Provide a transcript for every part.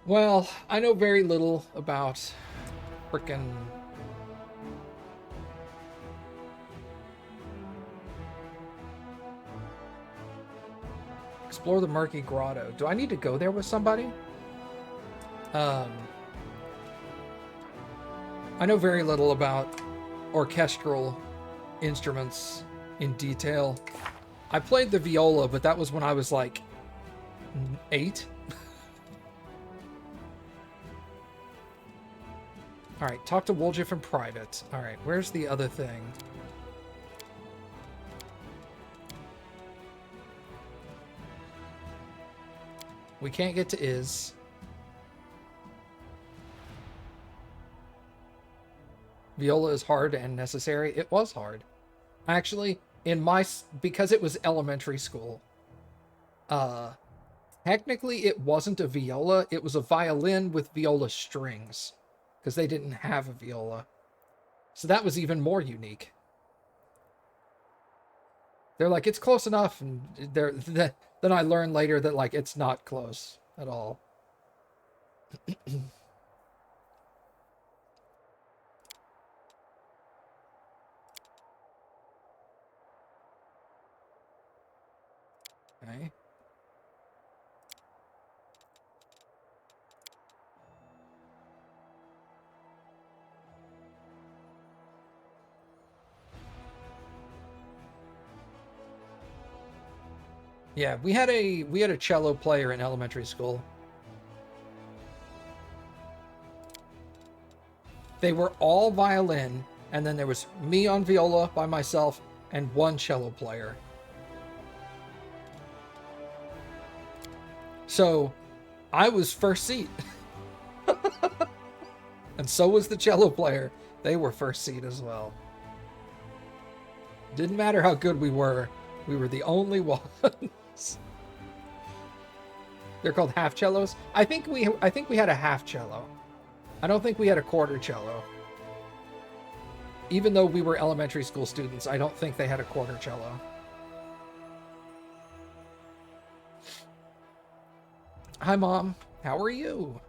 Well, I know very little about frickin' explore the murky grotto. Do I need to go there with somebody? Um, I know very little about orchestral instruments in detail. I played the viola, but that was when I was like 8. All right, talk to Woljif in private. All right, where's the other thing? We can't get to Iz. Viola is hard and necessary. It was hard. Actually, because it was elementary school, uh, technically it wasn't a viola, it was a violin with viola strings, because they didn't have a viola. So that was even more unique. They're like, it's close enough, and then I learned later that like it's not close at all. Okay. Yeah, we had a cello player in elementary school. They were all violin, and then there was me on viola by myself and one cello player. So I was first seat, and so was the cello player. They were first seat as well. Didn't matter how good we were the only ones. They're called half cellos. I think we had a half cello. I don't think we had a quarter cello. Even though we were elementary school students, I don't think they had a quarter cello. Hi, Mom. How are you?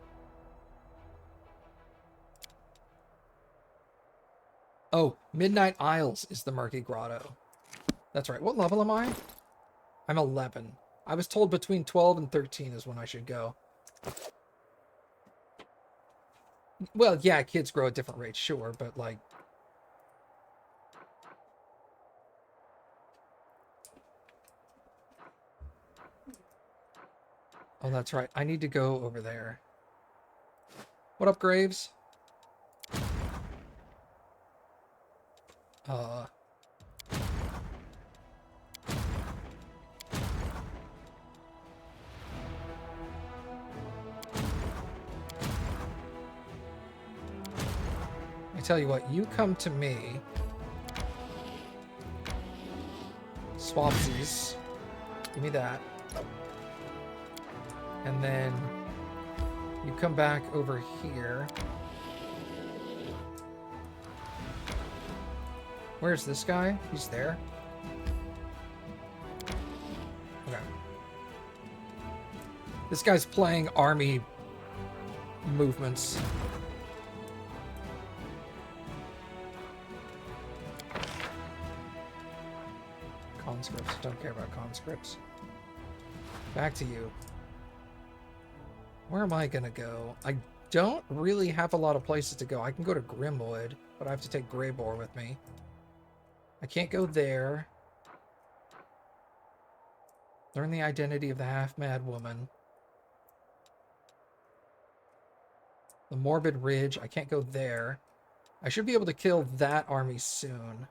Oh, Midnight Isles is the Murky Grotto. That's right. What level am I? I'm 11. I was told between 12 and 13 is when I should go. Well, yeah, kids grow at different rates, sure, but like... Oh, that's right. I need to go over there. What up, Graves? Uh... I tell you what, you come to me. Swapsies. Give me that. And then you come back over here. Where's this guy? He's there. Okay. This guy's playing army movements. Conscripts. Don't care about conscripts. Back to you. Where am I gonna go? I don't really have a lot of places to go. I can go to Grimwood, but I have to take Greybore with me. I can't go there. Learn the identity of the half-mad woman. The Morbid Ridge. I can't go there. I should be able to kill that army soon.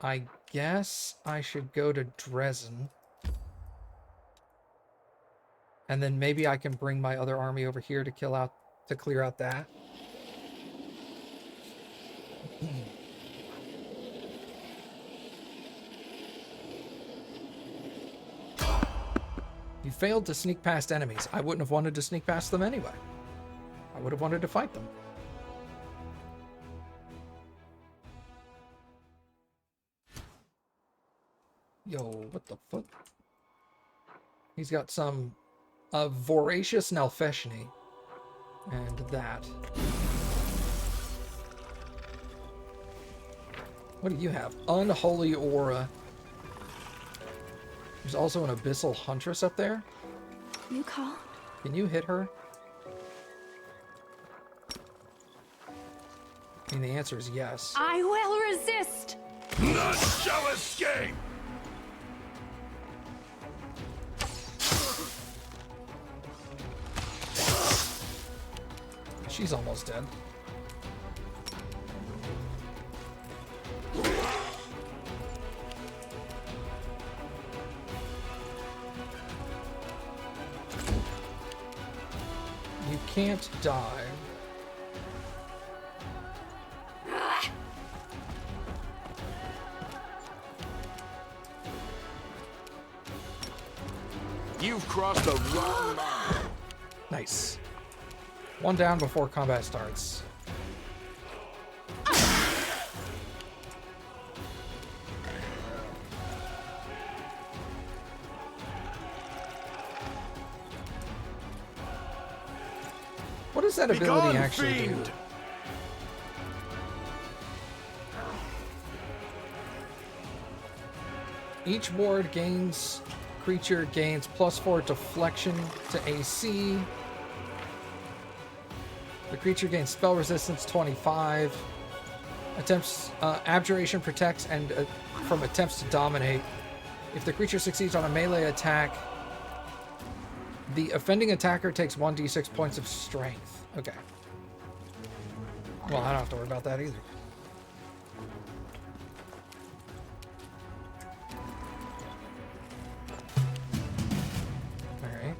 I guess I should go to Dresden. And then maybe I can bring my other army over here to clear out that. You failed to sneak past enemies. I wouldn't have wanted to sneak past them anyway. I would have wanted to fight them. Yo, what the fuck? He's got some A voracious Nalfeshni. And that. What do you have? Unholy Aura. There's also an Abyssal Huntress up there. You call? Can you hit her? And the answer is yes. I will resist! None shall escape! She's almost dead. You can't die. You've crossed the wrong line. Nice. One down before combat starts. What does that ability Begone, actually fiend! do? Each ward gains, creature gains +4 deflection to AC. The creature gains spell resistance 25. Attempts, abjuration protects and from attempts to dominate. If the creature succeeds on a melee attack, the offending attacker takes 1d6 points of strength. Okay. Well, I don't have to worry about that either. Alright.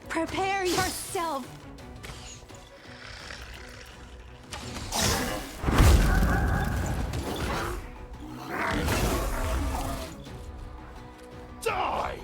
Prepare yourself! Die!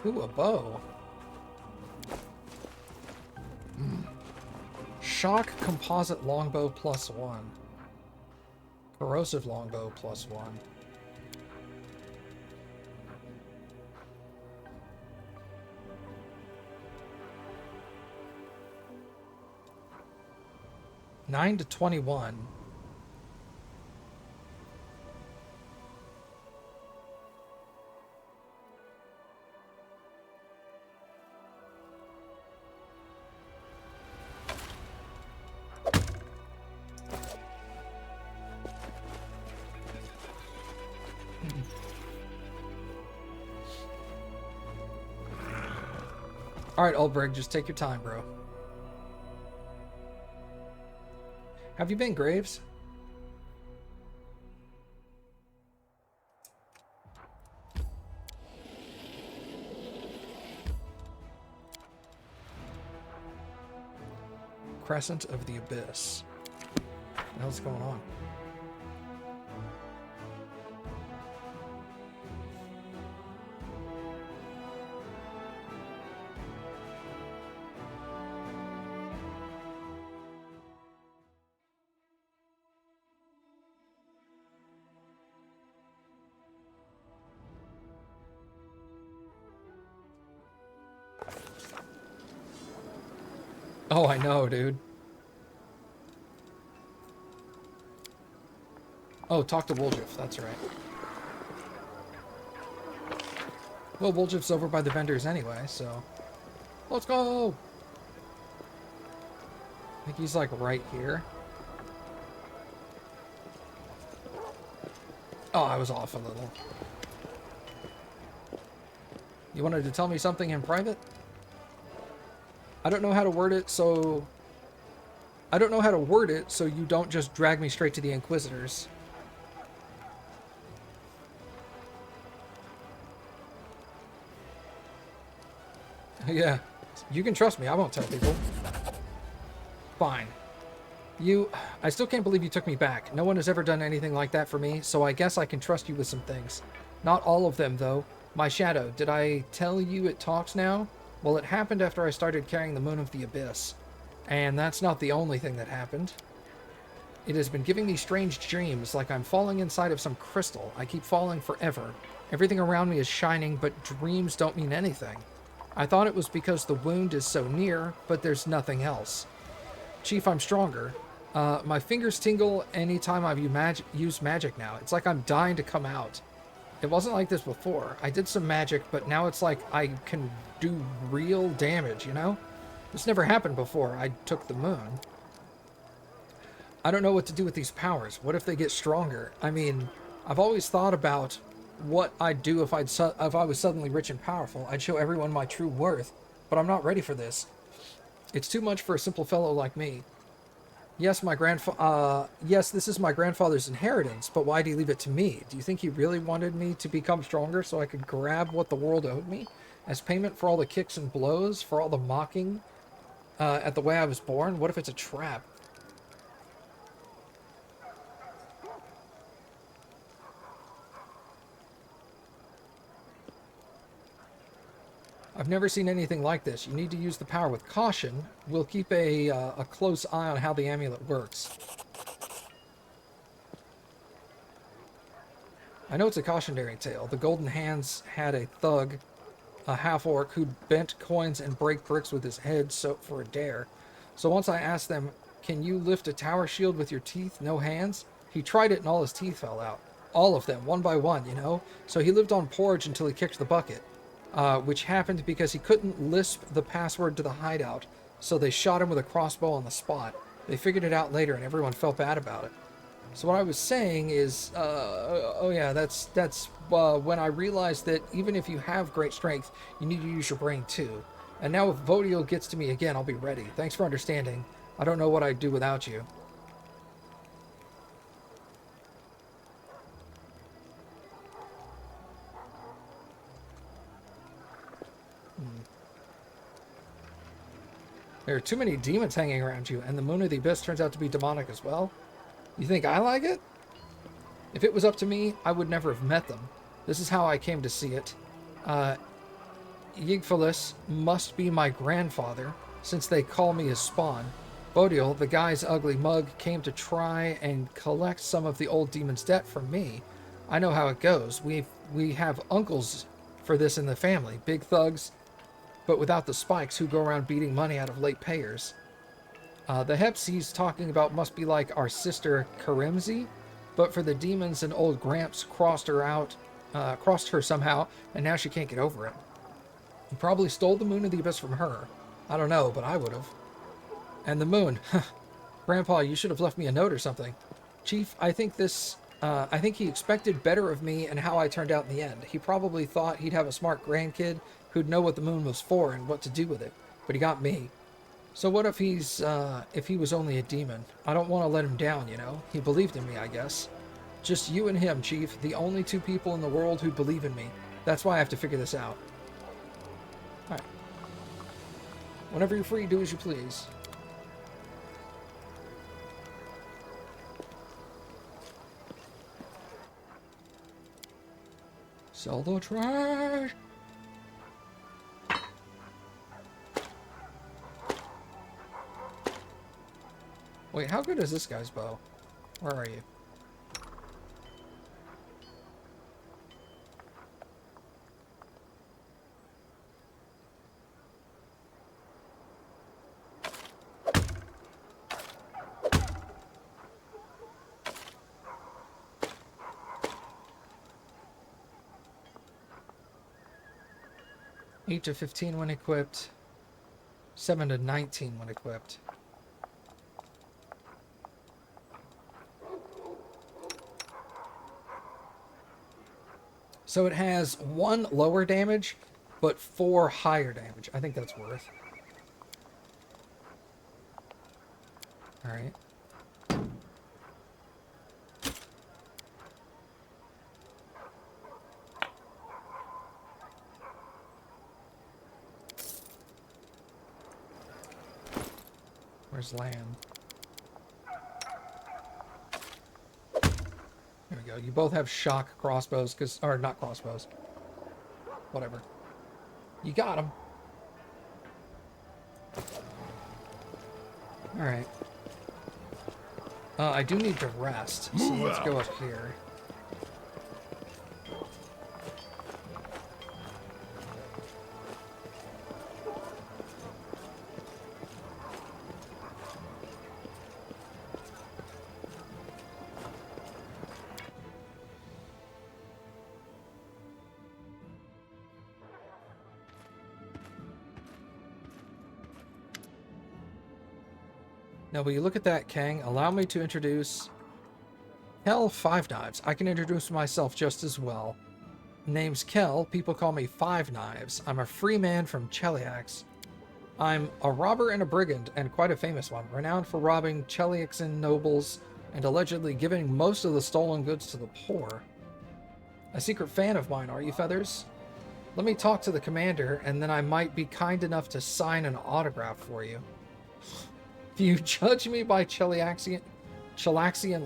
Ooh, a bow. Shock composite longbow +1. Corrosive longbow +1. Nine to 21. Alright, Ulbrig, just take your time, bro. Have you been Graves? Crescent of the Abyss. What the hell's going on? Oh, I know, dude. Oh, talk to Woljif, that's right. Well, Woljif's over by the vendors anyway, so... Let's go! I think he's, like, right here. Oh, I was off a little. You wanted to tell me something in private? I don't know how to word it, so... I don't know how to word it, so you don't just drag me straight to the Inquisitors. Yeah. You can trust me. I won't tell people. Fine. I still can't believe you took me back. No one has ever done anything like that for me, so I guess I can trust you with some things. Not all of them, though. My shadow, did I tell you it talks now? Well, it happened after I started carrying the Moon of the Abyss. And that's not the only thing that happened. It has been giving me strange dreams, like I'm falling inside of some crystal. I keep falling forever. Everything around me is shining, but dreams don't mean anything. I thought it was because the wound is so near, but there's nothing else. Chief, I'm stronger. My fingers tingle anytime I've used magic now. It's like I'm dying to come out. It wasn't like this before. I did some magic, but now it's like I can do real damage, you know? This never happened before I took the moon. I don't know what to do with these powers. What if they get stronger? I mean, I've always thought about what I'd do if I was suddenly rich and powerful. I'd show everyone my true worth, but I'm not ready for this. It's too much for a simple fellow like me. Yes, yes, this is my grandfather's inheritance, but why did he leave it to me? Do you think he really wanted me to become stronger so I could grab what the world owed me? As payment for all the kicks and blows, for all the mocking at the way I was born? What if it's a trap? I've never seen anything like this. You need to use the power with caution. We'll keep a close eye on how the amulet works. I know it's a cautionary tale. The Golden Hands had a thug, a half-orc, who'd bent coins and break bricks with his head for a dare. So once I asked them, can you lift a tower shield with your teeth, no hands? He tried it and all his teeth fell out. All of them, one by one, you know? So he lived on porridge until he kicked the bucket. Which happened because he couldn't lisp the password to the hideout, so they shot him with a crossbow on the spot. They figured it out later, and everyone felt bad about it. So what I was saying is, oh yeah, that's when I realized that even if you have great strength, you need to use your brain too. And now if Vodio gets to me again, I'll be ready. Thanks for understanding. I don't know what I'd do without you. There are too many demons hanging around you, and the Moon of the Abyss turns out to be demonic as well. You think I like it? If it was up to me, I would never have met them. This is how I came to see it. Yigphalis must be my grandfather, since they call me his spawn. Bodial, the guy's ugly mug, came to try and collect some of the old demon's debt from me. I know how it goes. We have uncles for this in the family, big thugs, but without the spikes, who go around beating money out of late payers. The Heps he's talking about must be like our sister Karimzi, but for the demons and old Gramps crossed her somehow, and now she can't get over it. He probably stole the Moon of the Abyss from her. I don't know, but I would have. And the moon. Grandpa, you should have left me a note or something. Chief, I think he expected better of me and how I turned out in the end. He probably thought he'd have a smart grandkid who'd know what the moon was for and what to do with it. But he got me. So what if if he was only a demon? I don't want to let him down, you know? He believed in me, I guess. Just you and him, Chief. The only two people in the world who believe in me. That's why I have to figure this out. Alright. Whenever you're free, do as you please. Sell the trash! Wait, how good is this guy's bow? Where are you? Eight to 15 when equipped. 7 to 19 when equipped. So it has 1 lower damage, but 4 higher damage. I think that's worth. Alright. Where's land? There we go. You both have shock crossbows, or not crossbows. Whatever. You got them. Alright. I do need to rest, so let's go up here. Now, will you look at that, Kang? Allow me to introduce... Kel Five Knives. I can introduce myself just as well. Name's Kel. People call me Five Knives. I'm a free man from Cheliax. I'm a robber and a brigand, and quite a famous one, renowned for robbing Cheliaxan nobles and allegedly giving most of the stolen goods to the poor. A secret fan of mine, are you, Feathers? Let me talk to the commander, and then I might be kind enough to sign an autograph for you. If you judge me by Chelaxian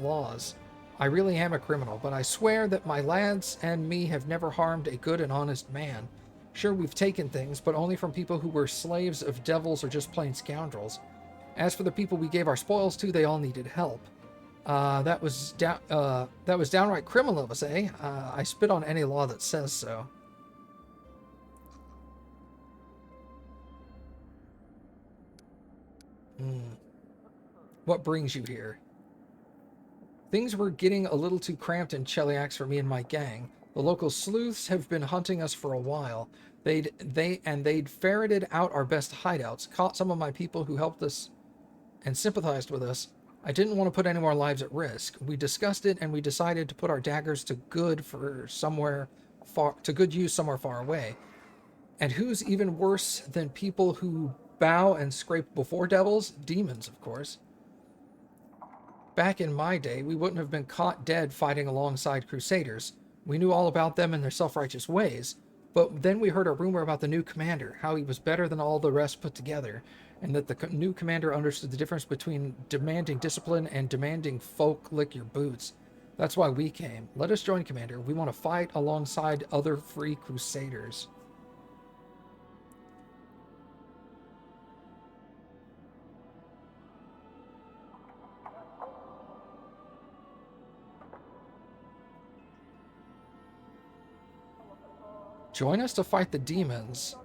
laws, I really am a criminal, but I swear that my lads and me have never harmed a good and honest man. Sure, we've taken things, but only from people who were slaves of devils or just plain scoundrels. As for the people we gave our spoils to, they all needed help. That was downright criminal of us, eh? I spit on any law that says so. What brings you here? Things were getting a little too cramped in Cheliax for me and my gang. The local sleuths have been hunting us for a while. They'd ferreted out our best hideouts, caught some of my people who helped us and sympathized with us. I didn't want to put any more lives at risk. We discussed it and we decided to put our daggers to good use somewhere far away. And who's even worse than people who bow and scrape before devils? Demons, of course. Back in my day, we wouldn't have been caught dead fighting alongside crusaders. We knew all about them and their self-righteous ways. But then we heard a rumor about the new commander, how he was better than all the rest put together, and that the new commander understood the difference between demanding discipline and demanding folk lick your boots. That's why we came. Let us join, Commander. We want to fight alongside other free crusaders. Join us to fight the demons,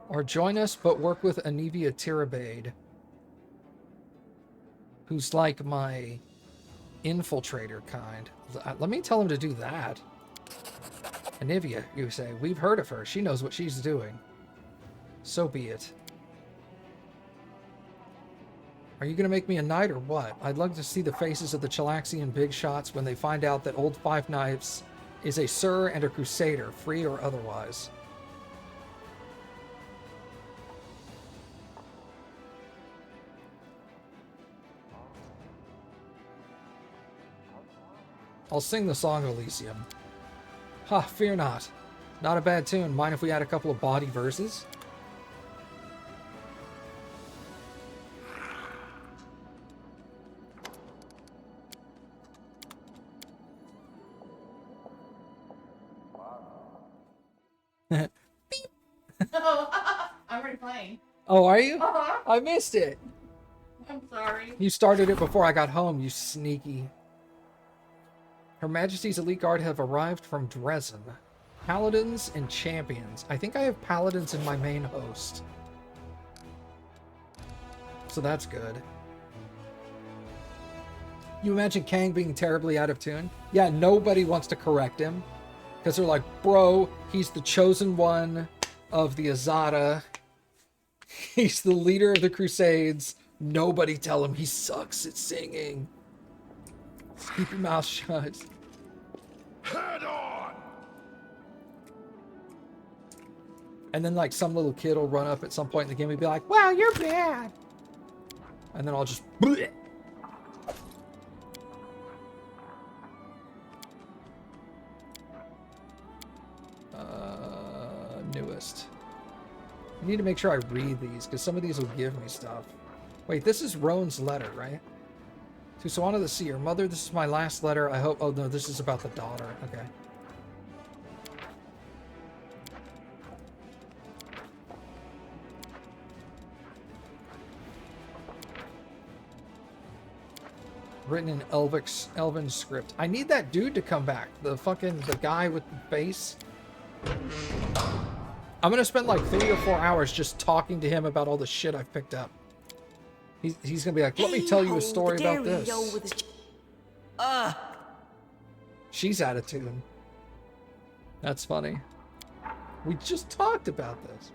or join us but work with Anivia Tirabade, who's like my infiltrator kind. Let me tell him to do that. Anivia, you say. We've heard of her. She knows what she's doing. So be it. Are you going to make me a knight or what? I'd love to see the faces of the Chelaxian big shots when they find out that old Five Knives is a sir and a crusader, free or otherwise. I'll sing the Song of Elysium. Ha, fear not. Not a bad tune. Mind if we add a couple of bawdy verses? Oh, I'm already playing. Oh, are you? Uh-huh. I missed it. I'm sorry. You started it before I got home, you sneaky. Her Majesty's elite guard have arrived from Dresden. Paladins and champions. I think I have paladins in my main host. So that's good. You imagine Kang being terribly out of tune? Yeah, nobody wants to correct him. Because they're like, bro, he's the chosen one of the Azada. He's the leader of the Crusades. Nobody tell him he sucks at singing. Keep your mouth shut. Head on! And then like some little kid will run up at some point in the game and be like, wow, you're bad. And then I'll just... Bleh. Newest. I need to make sure I read these because some of these will give me stuff. Wait, this is Roan's letter, right? To Swana the Seer. Mother, this is my last letter. I hope... Oh, no, this is about the daughter. Okay. Written in Elven script. I need that dude to come back. The guy with the face. I'm gonna spend like 3 or 4 hours just talking to him about all the shit I've picked up. He's gonna be like, let me tell you a story about this. She's attitude. That's funny. We just talked about this.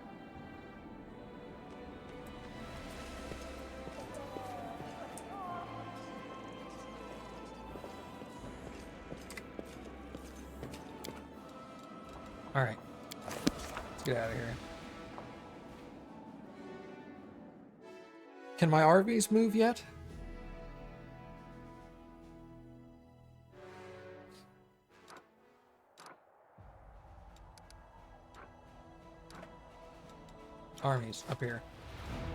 All right, let's get out of here. Can my RVs move yet? Armies up here.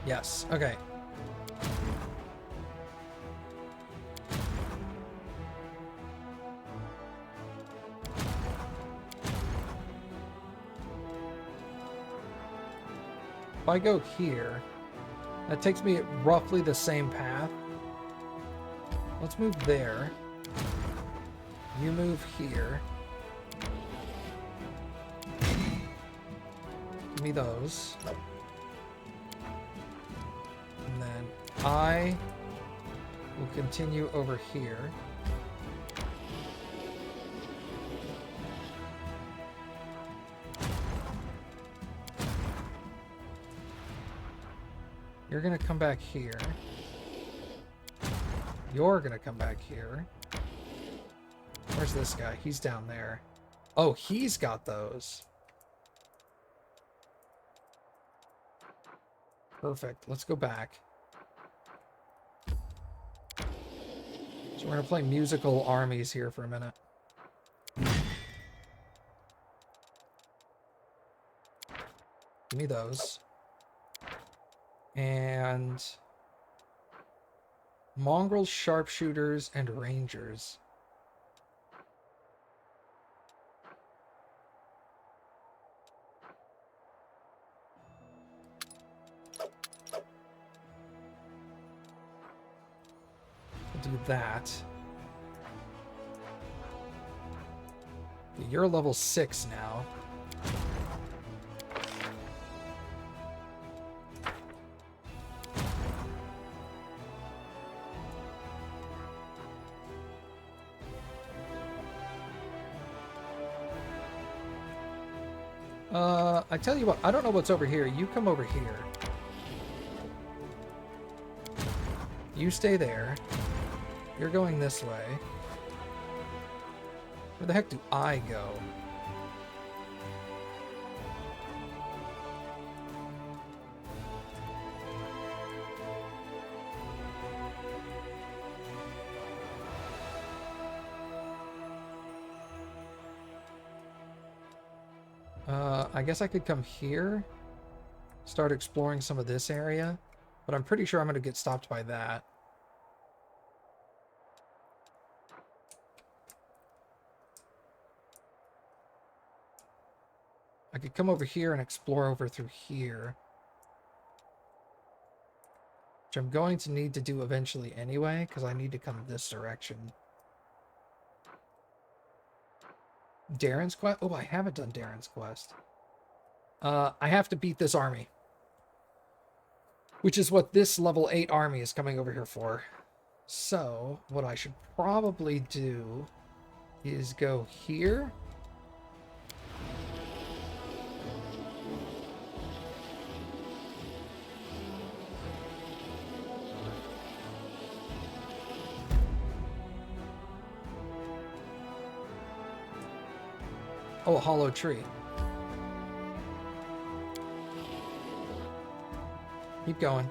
Yes. Okay. If I go here, that takes me at roughly the same path. Let's move there. You move here. Give me those. And then I will continue over here. You're gonna come back here. You're gonna come back here. Where's this guy? He's down there. Oh, he's got those. Perfect. Let's go back. So we're gonna play musical armies here for a minute. Give me those. And mongrel sharpshooters and rangers. We'll do that. You're level 6 now. I tell you what, I don't know what's over here. You come over here. You stay there. You're going this way. Where the heck do I go? I guess I could come here, start exploring some of this area, but I'm pretty sure I'm going to get stopped by that. I could come over here and explore over through here, which I'm going to need to do eventually anyway, because I need to come this direction. Darren's quest? Oh, I haven't done Darren's quest. I have to beat this army, which is what this level 8 army is coming over here for. So, what I should probably do is go here. Oh, a hollow tree. Keep going.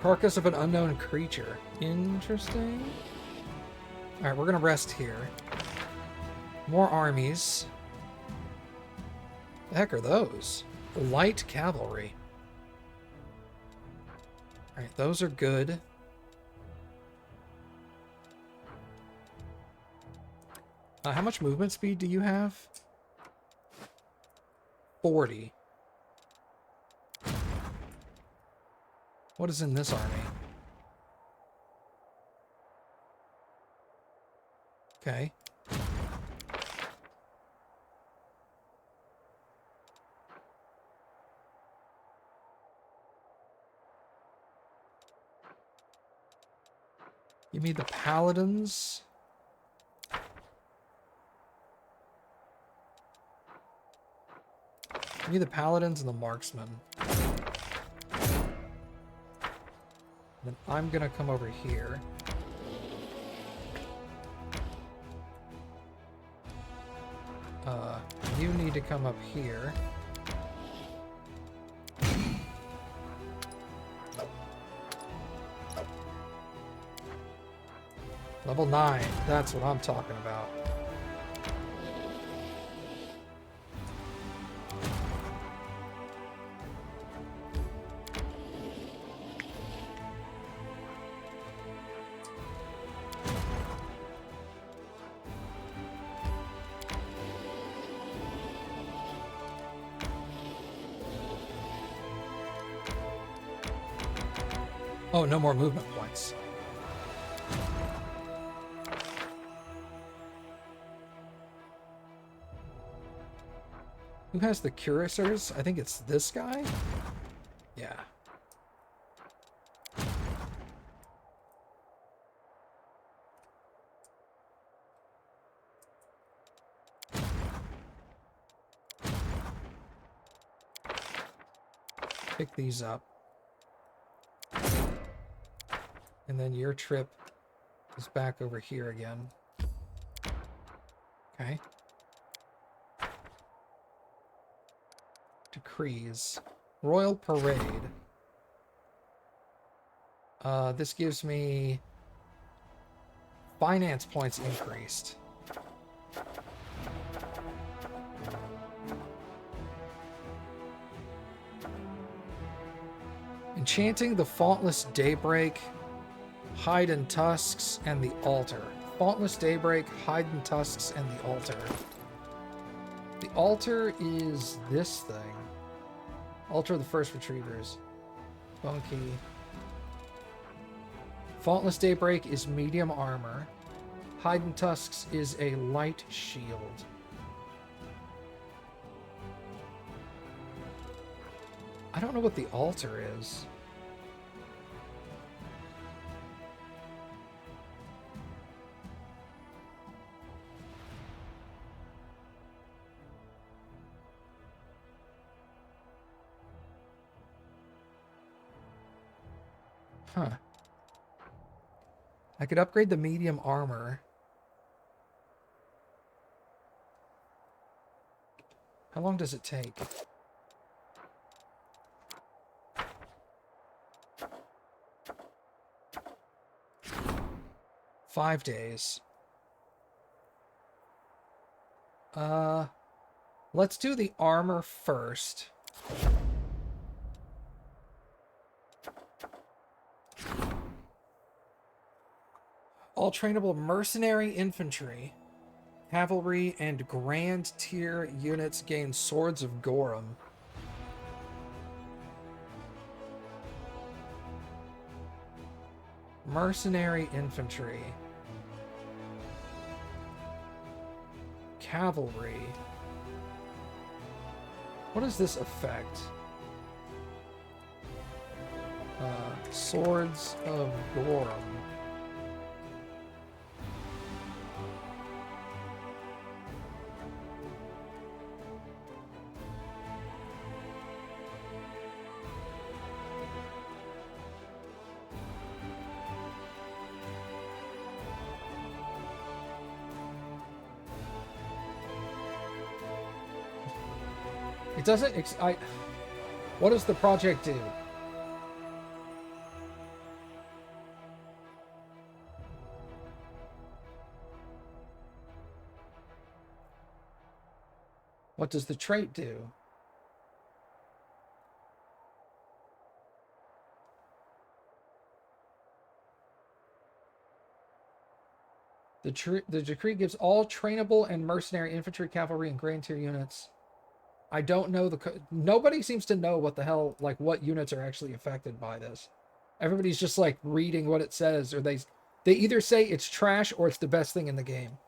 Carcass of an unknown creature. Interesting. Alright, we're gonna rest here. More armies. The heck are those? Light cavalry. Alright, those are good. How much movement speed do you have? 40. What is in this army? Okay. Give me the paladins. Give me the paladins and the marksmen. Then I'm gonna come over here. You need to come up here. Level 9, that's what I'm talking about. Oh, no more movement points. Who has the cuirassiers? I think it's this guy? Yeah. Pick these up. And then your trip is back over here again. Okay. Decrees. Royal Parade. This gives me finance points increased. Enchanting the Faultless Daybreak, Hide and Tusks, and the Altar. Faultless Daybreak, Hide and Tusks, and the Altar. The Altar is this thing. Altar of the First Retrievers. Bone Key. Faultless Daybreak is medium armor. Hide and Tusks is a light shield. I don't know what the Altar is. Huh. I could upgrade the medium armor. How long does it take? Five days. Let's do the armor first. All trainable mercenary infantry, cavalry, and grand tier units gain Swords of Gorum. Mercenary infantry. Cavalry. What does this affect? Swords of Gorum. It doesn't. What does the project do? What does the trait do? The decree gives all trainable and mercenary infantry, cavalry, and grand tier units. I don't know nobody seems to know what the hell, like, what units are actually affected by this. Everybody's just like reading what it says, or they either say it's trash or it's the best thing in the game.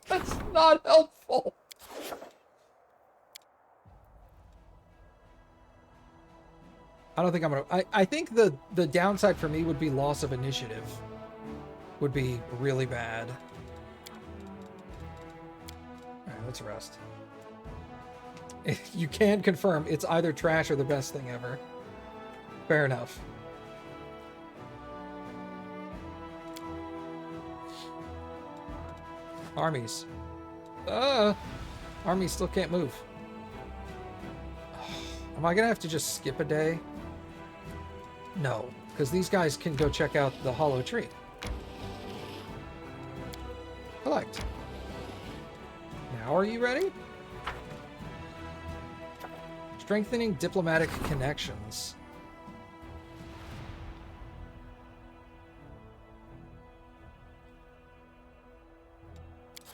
That's not helpful. I don't think I'm gonna. I think the downside for me would be loss of initiative. Would be really bad. All right, let's rest. You can confirm it's either trash or the best thing ever. Fair enough. Armies. Armies still can't move. Am I gonna have to just skip a day? No, because these guys can go check out the hollow tree. Collect. Now are you ready? Strengthening diplomatic connections.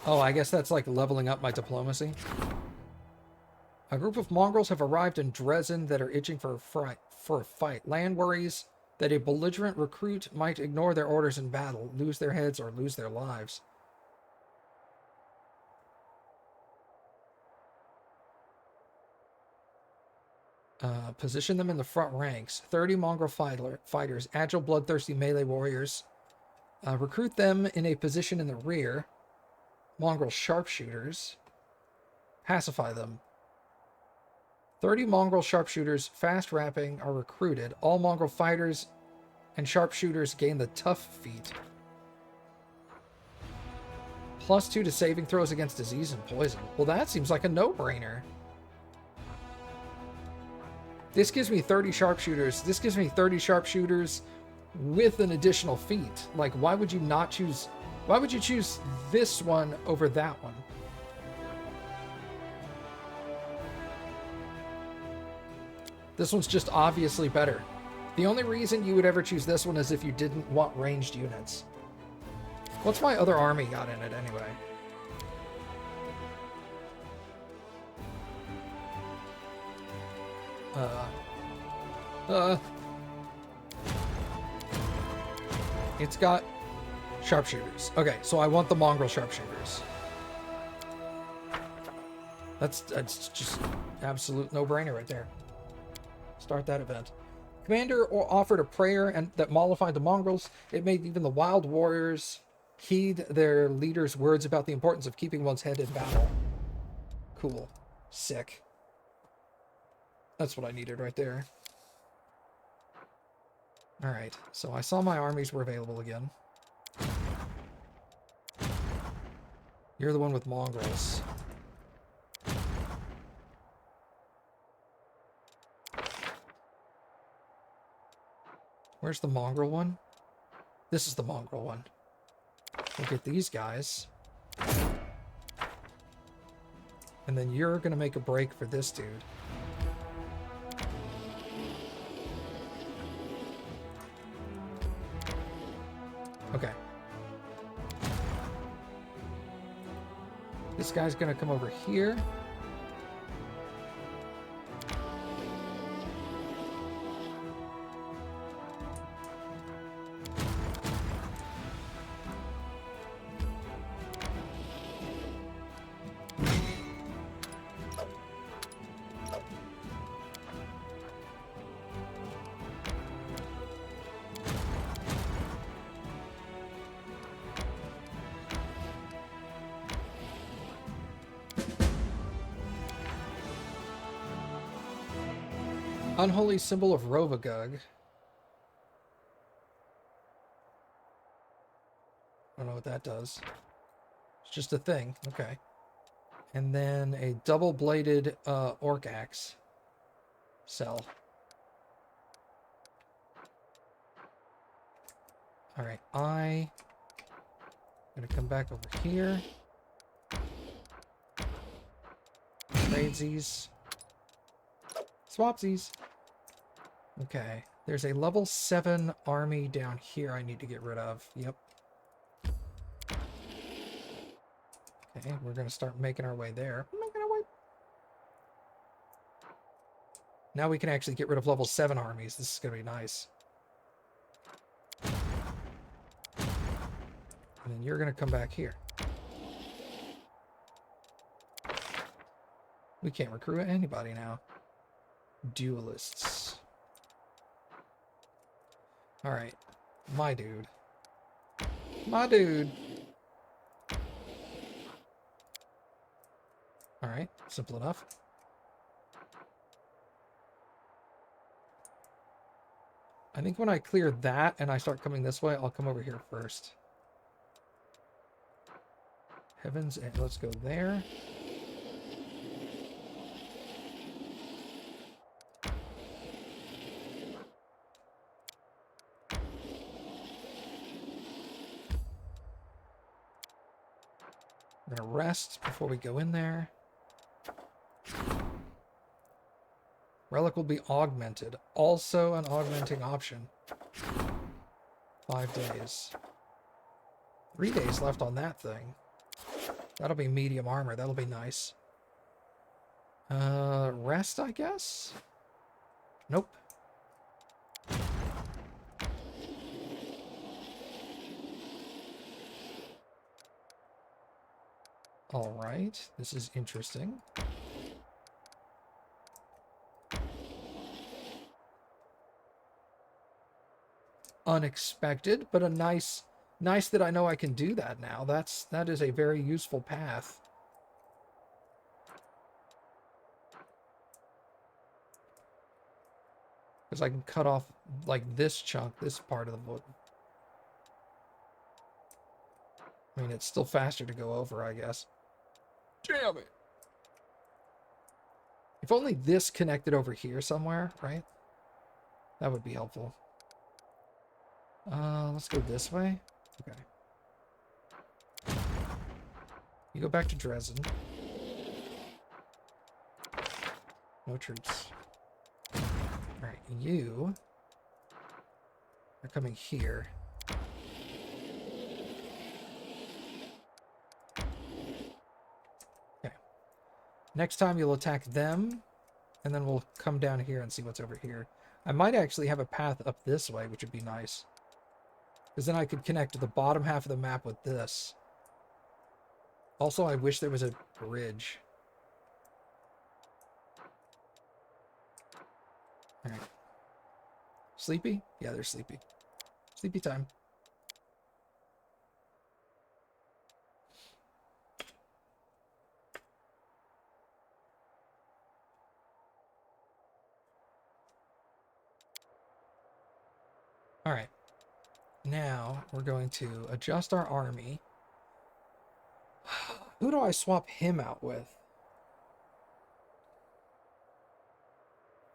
Oh, I guess that's like leveling up my diplomacy. A group of mongrels have arrived in Dresden that are itching for a fight. Land worries that a belligerent recruit might ignore their orders in battle, lose their heads, or lose their lives. Position them in the front ranks. 30 mongrel fighters, agile, bloodthirsty melee warriors. Recruit them in a position in the rear. Mongrel sharpshooters. Pacify them. 30 mongrel sharpshooters, fast rapping, are recruited. All mongrel fighters and sharpshooters gain the tough feat. +2 to saving throws against disease and poison. Well, that seems like a no-brainer. This gives me 30 sharpshooters. This gives me 30 sharpshooters with an additional feat. Like, why would you not choose... Why would you choose this one over that one? This one's just obviously better. The only reason you would ever choose this one is if you didn't want ranged units. What's my other army got in it anyway? It's got sharpshooters. Okay, so I want the mongrel sharpshooters. That's just absolute no-brainer right there. Start that event. Commander offered a prayer and that mollified the mongrels. It made even the wild warriors heed their leader's words about the importance of keeping one's head in battle. Cool. Sick. That's what I needed right there. Alright, so I saw my armies were available again. You're the one with mongrels. Where's the mongrel one? This is the mongrel one. We'll get these guys. And then you're gonna make a break for this dude. Okay. This guy's gonna come over here. Unholy symbol of Rovagug. I don't know what that does. It's just a thing. Okay. And then a double-bladed orc axe. Sell. Alright, I'm gonna come back over here. Tradesies. Swapsies. Okay. There's a level 7 army down here I need to get rid of. Yep. Okay, we're going to start making our way there. Making our way. Now we can actually get rid of level 7 armies. This is going to be nice. And then you're going to come back here. We can't recruit anybody now. Duelists. Alright. My dude. My dude. Alright. Simple enough. I think when I clear that and I start coming this way, I'll come over here first. Heavens, and let's go there. We're gonna rest before we go in there. Relic will be augmented. Also an augmenting option. 5 days. 3 days left on that thing. That'll be medium armor. That'll be nice. Rest, I guess? Nope. Alright, this is interesting. Unexpected, but a nice that I know I can do that now. That is a very useful path. Because I can cut off like this chunk, this part of the wood. I mean, it's still faster to go over, I guess. Damn it! If only this connected over here somewhere, right? That would be helpful. Let's go this way. Okay. You go back to Dresden. No troops. Alright, you are coming here. Okay. Next time you'll attack them, and then we'll come down here and see what's over here. I might actually have a path up this way, which would be nice. Because then I could connect to the bottom half of the map with this. Also, I wish there was a bridge. Alright. Sleepy? Yeah, they're sleepy. Sleepy time. Alright. Now, we're going to adjust our army. Who do I swap him out with?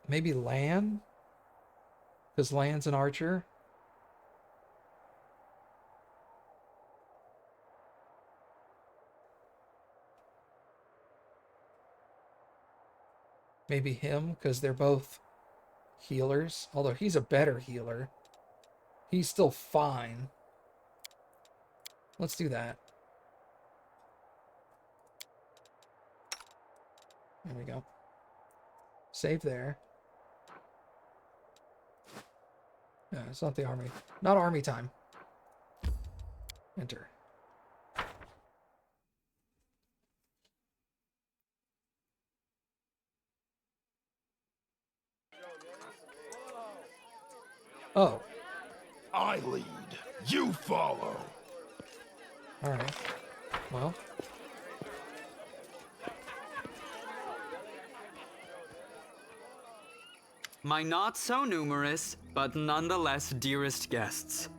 Maybe Lan? Because Lan's an archer. Maybe him, because they're both healers. Although he's a better healer. He's still fine. Let's do that. There we go. Save there. No, it's not the army. Not army time. Enter. Oh. I lead. You follow. All right. Well. My not so numerous, but nonetheless dearest guests.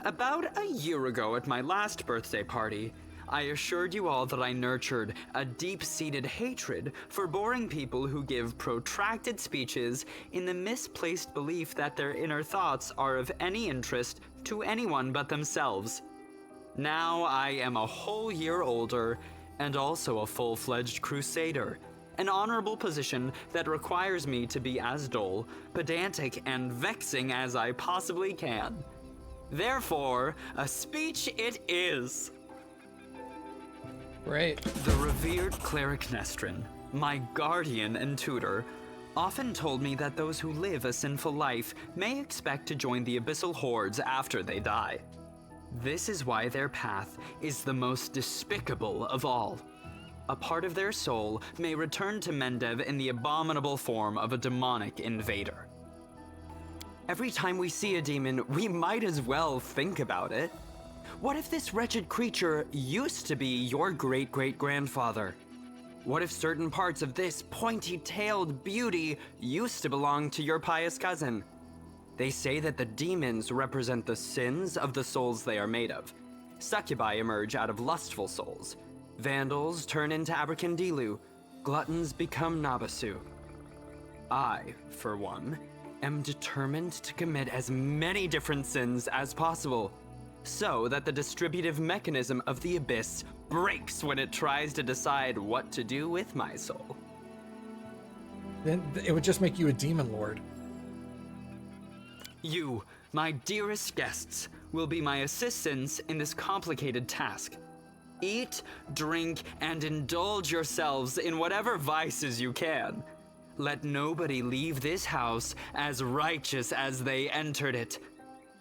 About a year ago at my last birthday party, I assured you all that I nurtured a deep-seated hatred for boring people who give protracted speeches in the misplaced belief that their inner thoughts are of any interest to anyone but themselves. Now I am a whole year older and also a full-fledged crusader, an honorable position that requires me to be as dull, pedantic, and vexing as I possibly can. Therefore, a speech it is. Great. The revered cleric Nestrin, my guardian and tutor, often told me that those who live a sinful life may expect to join the abyssal hordes after they die. This is why their path is the most despicable of all. A part of their soul may return to Mendev in the abominable form of a demonic invader. Every time we see a demon, we might as well think about it. What if this wretched creature used to be your great-great-grandfather? What if certain parts of this pointy-tailed beauty used to belong to your pious cousin? They say that the demons represent the sins of the souls they are made of. Succubi emerge out of lustful souls. Vandals turn into Abracandilu. Gluttons become Nabasu. I, for one, am determined to commit as many different sins as possible, so that the distributive mechanism of the abyss breaks when it tries to decide what to do with my soul. Then it would just make you a demon lord. You, my dearest guests, will be my assistants in this complicated task. Eat, drink, and indulge yourselves in whatever vices you can. Let nobody leave this house as righteous as they entered it.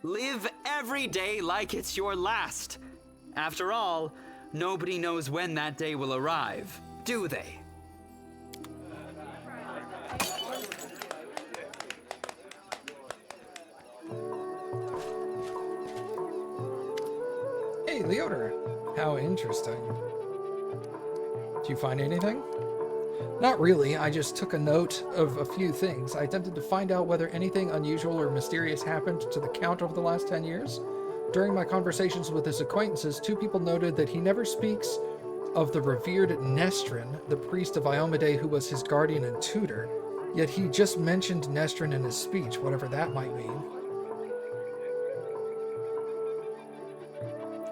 Live every day like it's your last. After all, nobody knows when that day will arrive, do they? Hey, Leoder. How interesting. Did you find anything? Not really. I just took a note of a few things. I attempted to find out whether anything unusual or mysterious happened to the Count over the last 10 years. During my conversations with his acquaintances, 2 people noted that he never speaks of the revered Nestrin, the priest of Iomade who was his guardian and tutor, yet he just mentioned Nestrin in his speech, whatever that might mean.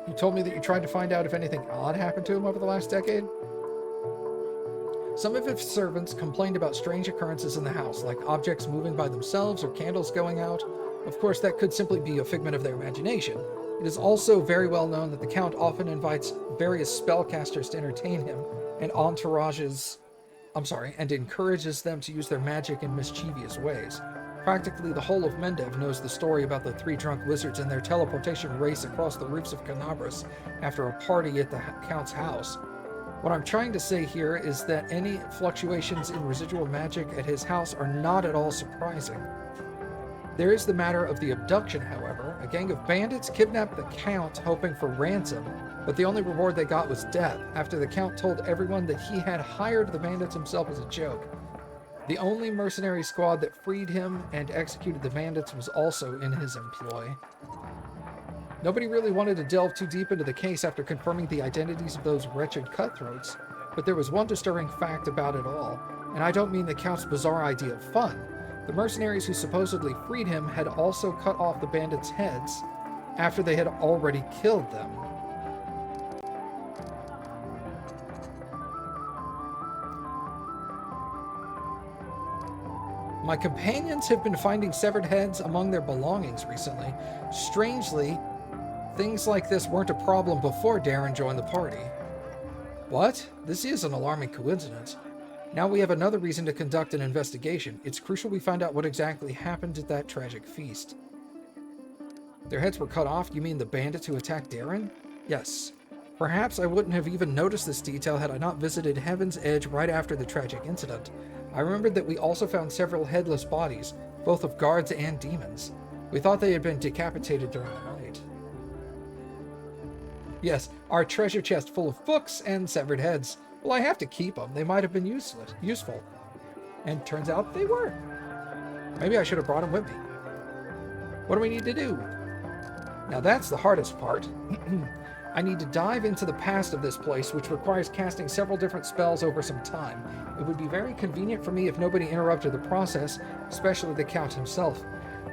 You told me that you tried to find out if anything odd happened to him over the last decade. Some of his servants complained about strange occurrences in the house, like objects moving by themselves or candles going out. Of course, that could simply be a figment of their imagination. It is also very well known that the Count often invites various spellcasters to entertain him and and encourages them to use their magic in mischievous ways. Practically the whole of Mendev knows the story about the 3 drunk wizards and their teleportation race across the roofs of Canabras after a party at the Count's house. What I'm trying to say here is that any fluctuations in residual magic at his house are not at all surprising. There is the matter of the abduction, however. A gang of bandits kidnapped the Count hoping for ransom, but the only reward they got was death, after the Count told everyone that he had hired the bandits himself as a joke. The only mercenary squad that freed him and executed the bandits was also in his employ. Nobody really wanted to delve too deep into the case after confirming the identities of those wretched cutthroats, but there was one disturbing fact about it all, and I don't mean the Count's bizarre idea of fun. The mercenaries who supposedly freed him had also cut off the bandits' heads after they had already killed them. My companions have been finding severed heads among their belongings recently. Strangely, things like this weren't a problem before Darren joined the party. What? This is an alarming coincidence. Now we have another reason to conduct an investigation. It's crucial we find out what exactly happened at that tragic feast. Their heads were cut off? You mean the bandits who attacked Darren? Yes. Perhaps I wouldn't have even noticed this detail had I not visited Heaven's Edge right after the tragic incident. I remembered that we also found several headless bodies, both of guards and demons. We thought they had been decapitated during the night. Yes, our treasure chest full of books and severed heads. Well, I have to keep them. They might have been useful. And turns out they were. Maybe I should have brought them with me. What do we need to do? Now that's the hardest part. I need to dive into the past of this place, which requires casting several different spells over some time. It would be very convenient for me if nobody interrupted the process, especially the Count himself.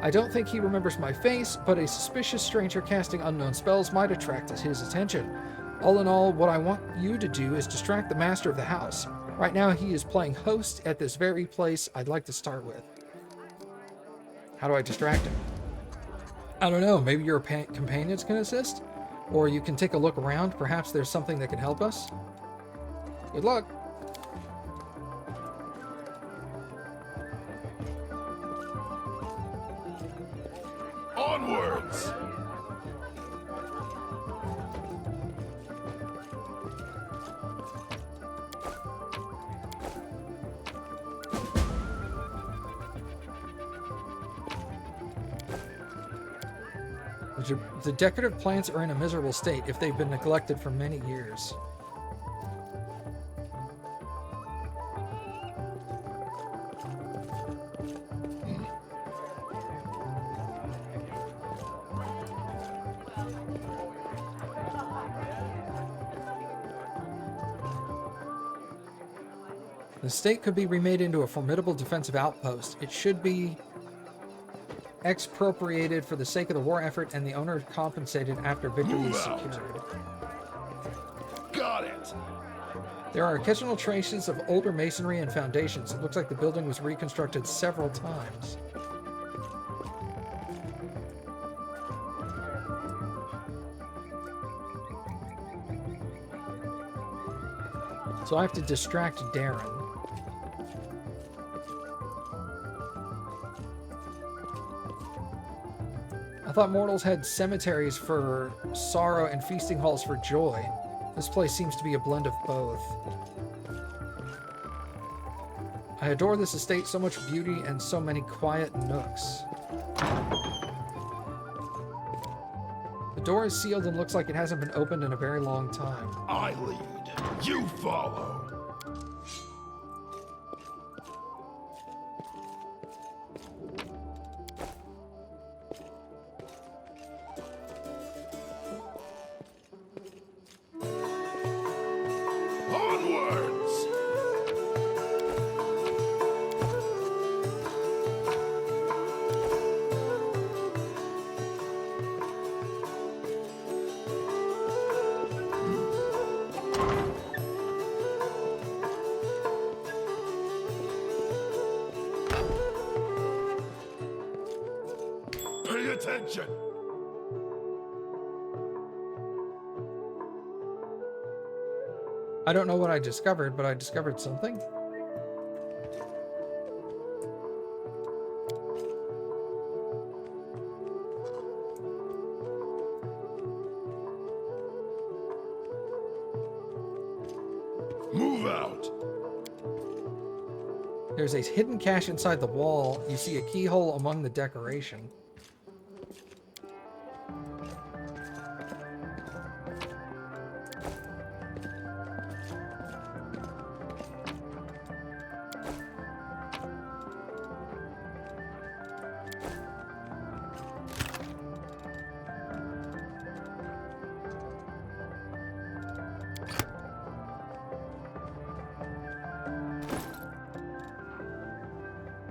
I don't think he remembers my face, but a suspicious stranger casting unknown spells might attract his attention. All in all, what I want you to do is distract the master of the house. Right now, he is playing host at this very place I'd like to start with. How do I distract him? I don't know. Maybe your companions can assist? Or you can take a look around. Perhaps there's something that can help us? Good luck. Onwards! The decorative plants are in a miserable state if they've been neglected for many years. The state could be remade into a formidable defensive outpost. It should be expropriated for the sake of the war effort and the owner compensated after victory is secured. Got it! There are occasional traces of older masonry and foundations. It looks like the building was reconstructed several times. So I have to distract Darren. I thought mortals had cemeteries for sorrow and feasting halls for joy. This place seems to be a blend of both. I adore this estate, so much beauty and so many quiet nooks. The door is sealed and looks like it hasn't been opened in a very long time. I lead. You follow. Onwards! Pay attention! I don't know what I discovered, but I discovered something. Move out! There's a hidden cache inside the wall. You see a keyhole among the decoration.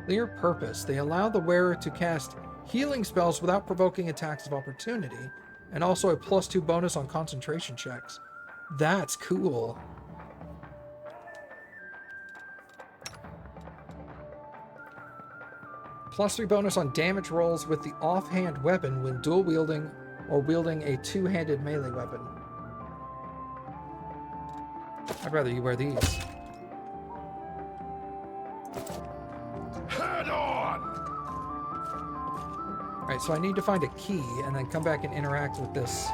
Clear purpose. They allow the wearer to cast healing spells without provoking attacks of opportunity, and also a +2 bonus on concentration checks. That's cool. +3 bonus on damage rolls with the offhand weapon when dual wielding or wielding a two-handed melee weapon. I'd rather you wear these. Head on! Alright, so I need to find a key and then come back and interact with this.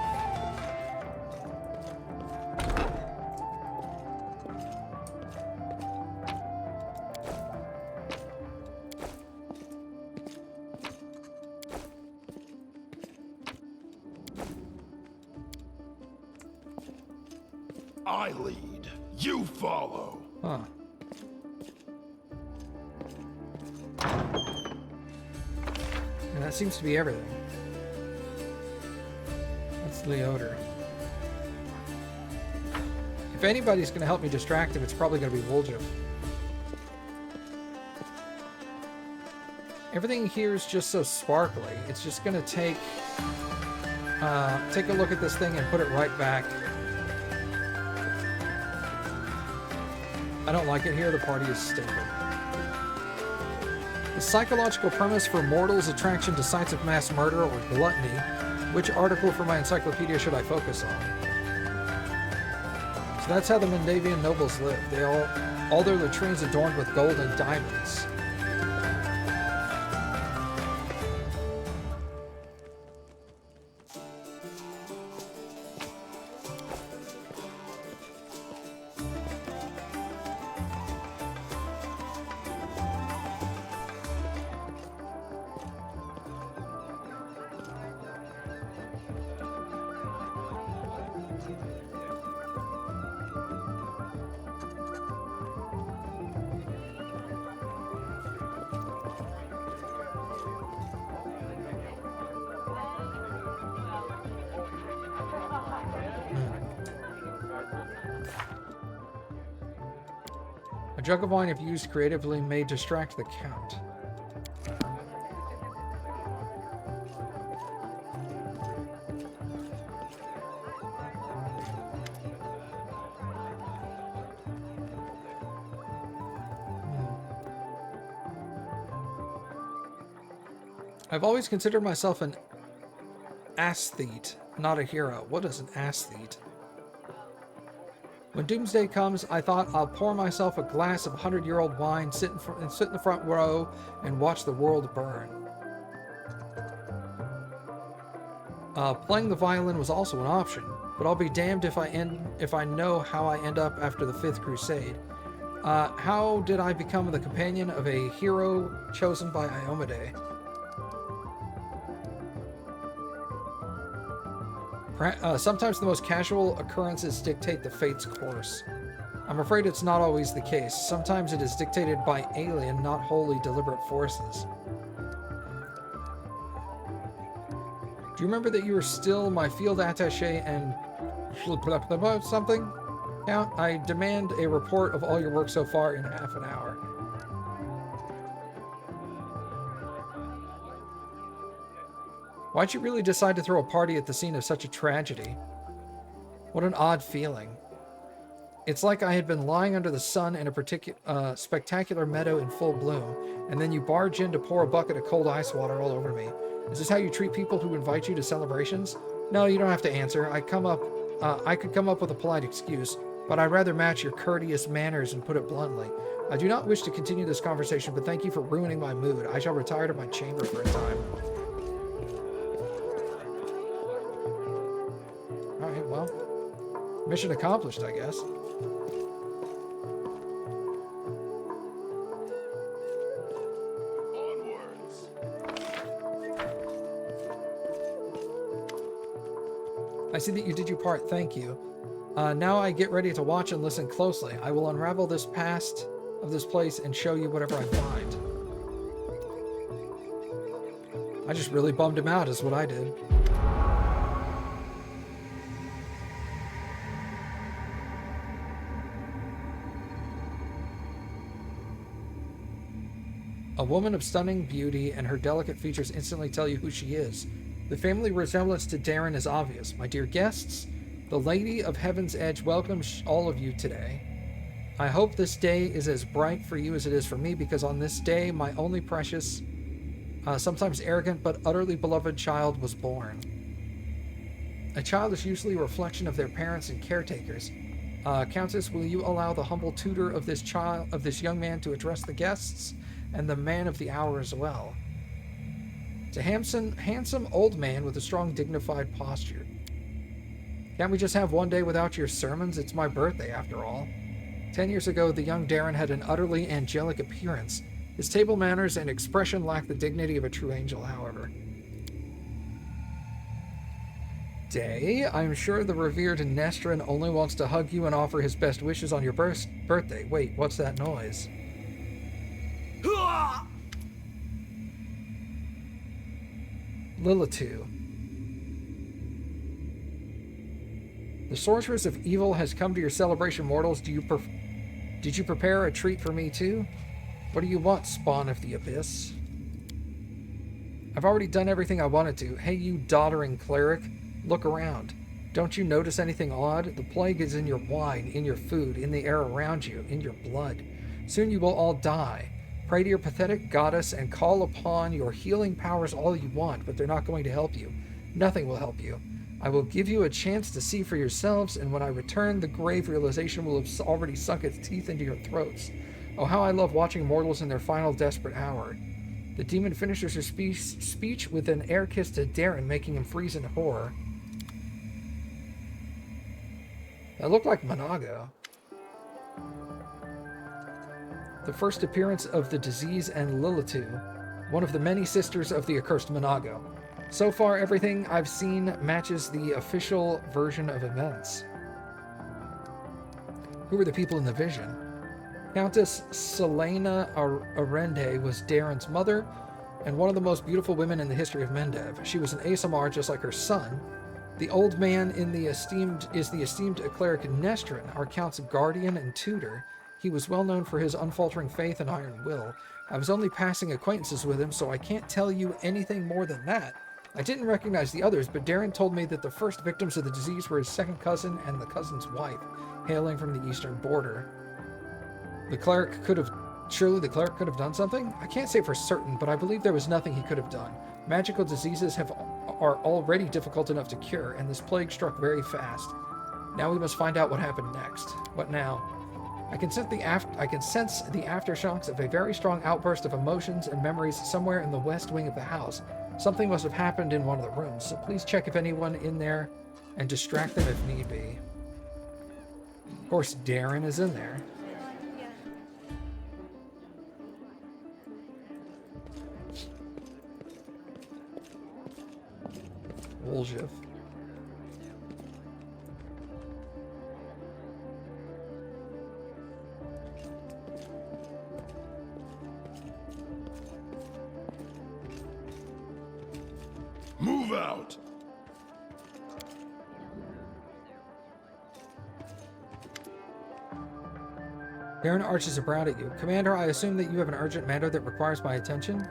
I lead. You follow. Huh. And that seems to be everything. That's Leoder. If anybody's going to help me distract him, it's probably going to be Woljif. Everything here is just so sparkly. It's just going to take a look at this thing and put it right back. I don't like it here. The party is stable. The psychological premise for mortals' attraction to sites of mass murder or gluttony. Which article for my encyclopedia should I focus on? So that's how the Mendavian nobles live. They all their latrines adorned with gold and diamonds. A jug of wine, if used creatively, may distract the count. I've always considered myself an aesthete, not a hero. What is an aesthete? When doomsday comes, I thought I'll pour myself a glass of 100-year-old wine, sit in the front row, and watch the world burn. Playing the violin was also an option, but I'll be damned if I know how I end up after the Fifth Crusade. How did I become the companion of a hero chosen by Iomade? Sometimes the most casual occurrences dictate the fate's course. I'm afraid it's not always the case. Sometimes it is dictated by alien, not wholly deliberate forces. Do you remember that you were still my field attaché and something? Count, I demand a report of all your work so far in half an hour. Why'd you really decide to throw a party at the scene of such a tragedy? What an odd feeling. It's like I had been lying under the sun in a spectacular meadow in full bloom, and then you barge in to pour a bucket of cold ice water all over me. Is this how you treat people who invite you to celebrations? No, you don't have to answer. I could come up with a polite excuse, but I'd rather match your courteous manners and put it bluntly. I do not wish to continue this conversation, but thank you for ruining my mood. I shall retire to my chamber for a time. Alright, well, mission accomplished, I guess. Onwards. I see that you did your part, thank you. Now I get ready to watch and listen closely. I will unravel this past of this place and show you whatever I find. I just really bummed him out, is what I did. A woman of stunning beauty, and her delicate features instantly tell you who she is. The family resemblance to Darren is obvious. My dear guests, the Lady of Heaven's Edge welcomes all of you today. I hope this day is as bright for you as it is for me, because on this day, my only precious, sometimes arrogant, but utterly beloved child was born. A child is usually a reflection of their parents and caretakers. Countess, will you allow the humble tutor of this young man to address the guests? And the man of the hour as well. It's a handsome old man with a strong, dignified posture. Can't we just have one day without your sermons? It's my birthday, after all. 10 years ago, the young Darren had an utterly angelic appearance. His table manners and expression lacked the dignity of a true angel, however. Day, I'm sure the revered Nestrin only wants to hug you and offer his best wishes on your birthday. Wait, what's that noise? Lilitu. The sorceress of evil has come to your celebration, mortals. Did you prepare a treat for me too? What do you want, spawn of the abyss? I've already done everything I wanted to. Hey, you doddering cleric, look around. Don't you notice anything odd? The plague is in your wine, in your food, in the air around you, in your blood. Soon you will all die. Pray to your pathetic goddess and call upon your healing powers all you want, but they're not going to help you. Nothing will help you. I will give you a chance to see for yourselves, and when I return, the grave realization will have already sunk its teeth into your throats. Oh, how I love watching mortals in their final desperate hour. The demon finishes her speech with an air kiss to Darren, making him freeze in horror. That looked like Monago. The first appearance of the disease and Lilitu, one of the many sisters of the accursed Monago. So far, everything I've seen matches the official version of events. Who were the people in the vision? Countess Selena Arende was Darren's mother and one of the most beautiful women in the history of Mendev. She was an Asamar just like her son. The old man is the esteemed cleric Nestrin, our count's guardian and tutor. He was well known for his unfaltering faith and iron will. I was only passing acquaintances with him, so I can't tell you anything more than that. I didn't recognize the others, but Darren told me that the first victims of the disease were his second cousin and the cousin's wife, hailing from the eastern border. Surely the cleric could have done something? I can't say for certain, but I believe there was nothing he could have done. Magical diseases are already difficult enough to cure, and this plague struck very fast. Now we must find out what happened next. What now? I can sense the aftershocks of a very strong outburst of emotions and memories somewhere in the west wing of the house. Something must have happened in one of the rooms, so please check if anyone in there and distract them if need be. Of course, Darren is in there. Woljev. Move out! Darren arches a brow at you. Commander, I assume that you have an urgent matter that requires my attention?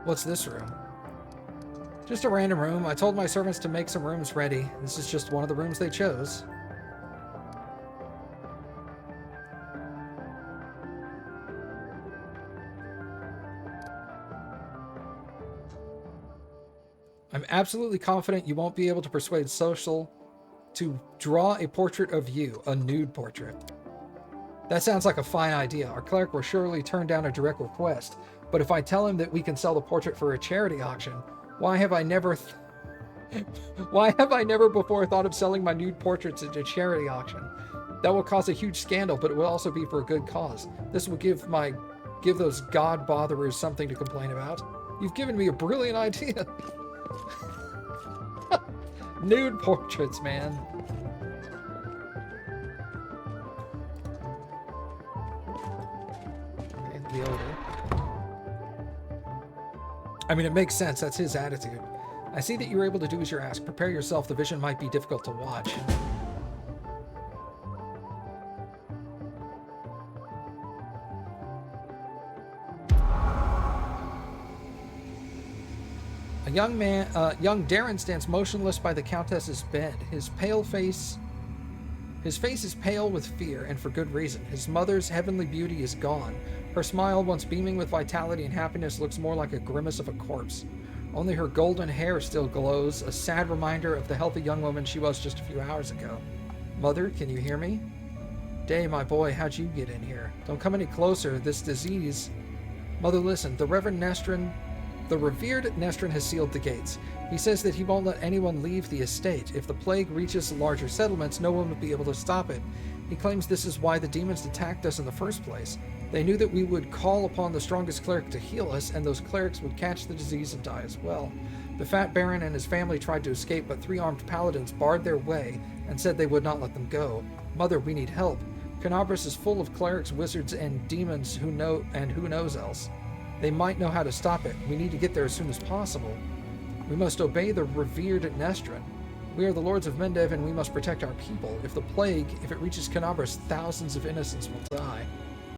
What's this room? Just a random room. I told my servants to make some rooms ready. This is just one of the rooms they chose. I'm absolutely confident you won't be able to persuade Social to draw a portrait of you, a nude portrait. That sounds like a fine idea. Our cleric will surely turn down a direct request. But if I tell him that we can sell the portrait for a charity auction, why have I never before thought of selling my nude portraits at a charity auction? That will cause a huge scandal, but it will also be for a good cause. This will give those god botherers something to complain about. You've given me a brilliant idea. Nude portraits, man. Okay, the odor. I mean, it makes sense. That's his attitude. I see that you're able to do as you're asked. Prepare yourself. The vision might be difficult to watch. Young Darren stands motionless by the Countess's bed. His face is pale with fear, and for good reason. His mother's heavenly beauty is gone. Her smile, once beaming with vitality and happiness, looks more like a grimace of a corpse. Only her golden hair still glows, a sad reminder of the healthy young woman she was just a few hours ago. Mother, can you hear me? Day, my boy, how'd you get in here? Don't come any closer. This disease... Mother, listen. The revered Nestrin has sealed the gates. He says that he won't let anyone leave the estate. If the plague reaches larger settlements, no one will be able to stop it. He claims this is why the demons attacked us in the first place. They knew that we would call upon the strongest cleric to heal us, and those clerics would catch the disease and die as well. The fat baron and his family tried to escape, but 3 armed paladins barred their way and said they would not let them go. Mother, we need help. Canabras is full of clerics, wizards, and demons who knows else. They might know how to stop it. We need to get there as soon as possible. We must obey the revered Nestrin. We are the lords of Mendev, and we must protect our people. If it reaches Canabras, thousands of innocents will die.